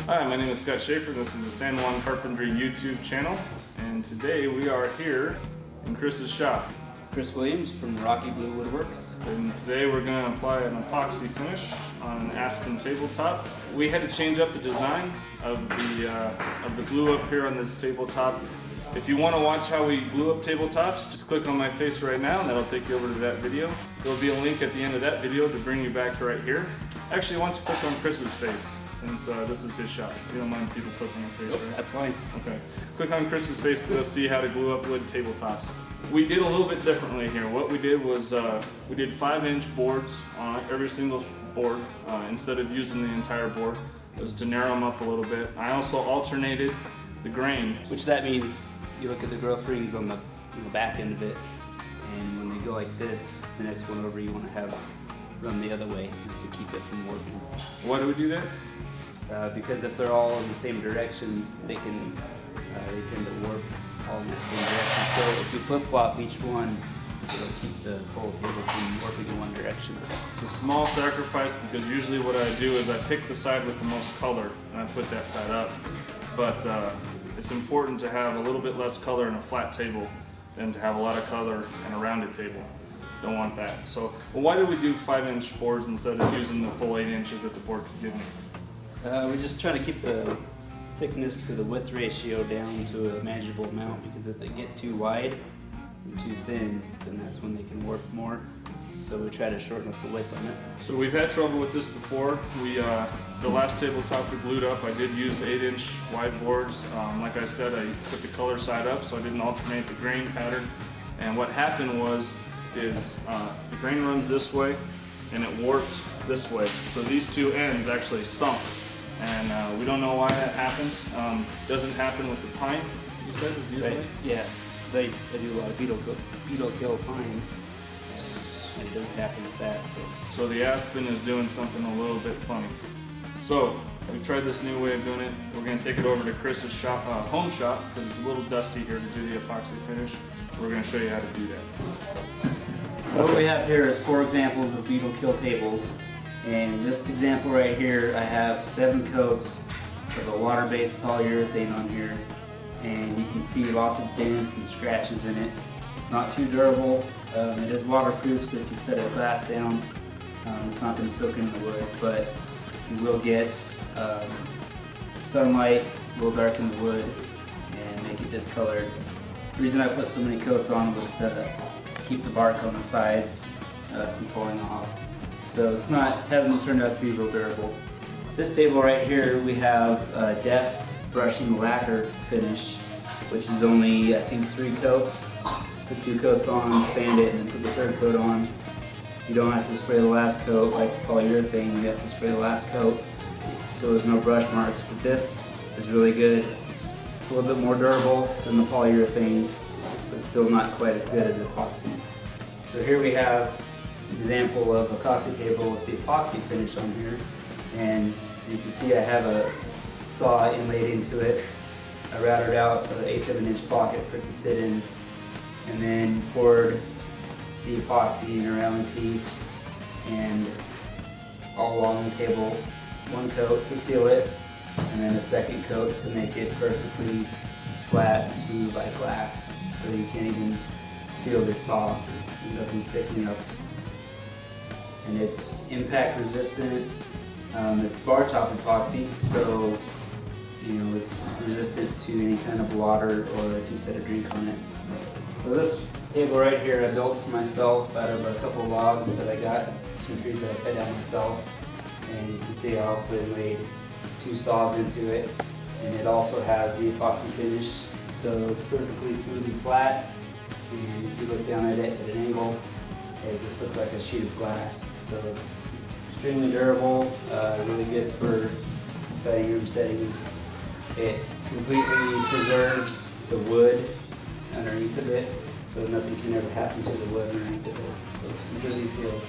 Hi, my name is Scott Schaefer. This is the San Juan Carpentry YouTube channel, and today we are here in Chris's shop. Chris Williams from Rocky Blue Woodworks. And today we're going to apply an epoxy finish on an aspen tabletop. We had to change up the design of the glue up here on this tabletop. If you want to watch how we glue up tabletops, just click on my face right now and that'll take you over to that video. There'll be a link at the end of that video to bring you back to right here. Actually, why don't you click on Chris's face, since this is his shop. You don't mind people clicking on your face, right? That's fine. Okay. Click on Chris's face to go see how to glue up wood tabletops. We did a little bit differently here. What we did was we did 5-inch boards on every single board instead of using the entire board. It was to narrow them up a little bit. I also alternated the grain. Which that means you look at the growth rings on the back end of it, and when they go like this, the next one over you want to have run the other way just to keep it from warping. Why do we do that? Because if they're all in the same direction, they tend to warp all in that same direction. So if you flip-flop each one, it'll keep the whole table from warping in one direction. It's a small sacrifice because usually what I do is I pick the side with the most color and I put that side up. But it's important to have a little bit less color in a flat table than to have a lot of color in a rounded table. Don't want that. So, well, why did we do 5-inch boards instead of using the full 8 inches that the board could give me? We're just trying to keep the thickness to the width ratio down to a manageable amount, because if they get too wide and too thin, then that's when they can warp more. So we try to shorten up the width on it. So we've had trouble with this before. The last tabletop we glued up, I did use 8-inch wide boards. Like I said, I put the color side up so I didn't alternate the grain pattern. And what happened was, the grain runs this way and it warps this way. So these two ends actually sunk. And we don't know why that happens. Doesn't happen with the pine, you said, is usually? Right. Yeah, I do a lot of beetle kill pine. And it doesn't happen with that. So the aspen is doing something a little bit funny. So we've tried this new way of doing it. We're going to take it over to Chris's shop, home shop, because it's a little dusty here to do the epoxy finish. We're going to show you how to do that. So what we have here is 4 examples of beetle kill tables. And this example right here, I have 7 coats of a water-based polyurethane on here. And you can see lots of dents and scratches in it. It's not too durable. It is waterproof, so if you set a glass down, it's not going to soak into the wood, but you will get sunlight, will darken the wood, and make it discolored. The reason I put so many coats on was to keep the bark on the sides from falling off. So hasn't turned out to be real durable. This table right here, we have deft brushing lacquer finish, which is only, I think, 3 coats. Put 2 coats on, sand it, and then put the 3rd coat on. You don't have to spray the last coat like polyurethane, you have to spray the last coat so there's no brush marks. But this is really good. It's a little bit more durable than the polyurethane, but still not quite as good as epoxy. So here we have an example of a coffee table with the epoxy finish on here. And as you can see, I have a saw inlaid into it. I routed out an 1/8 of an inch pocket for it to sit in, and then poured the epoxy in around the teeth and all along the table. 1 coat to seal it, and then a 2nd coat to make it perfectly flat and smooth like glass, so you can't even feel the saw, nothing's sticking up. And it's impact resistant. It's bar top epoxy, so it's resistant to any kind of water or if you set a drink on it. So this table right here I built for myself out of a couple of logs that I got, some trees that I cut down myself. And you can see I also inlaid 2 saws into it. And it also has the epoxy finish, so it's perfectly smooth and flat. And if you look down at it at an angle, it just looks like a sheet of glass. So it's extremely durable, really good for dining room settings. It completely preserves the wood underneath of it, so nothing can ever happen to the wood underneath of it. So it's completely sealed.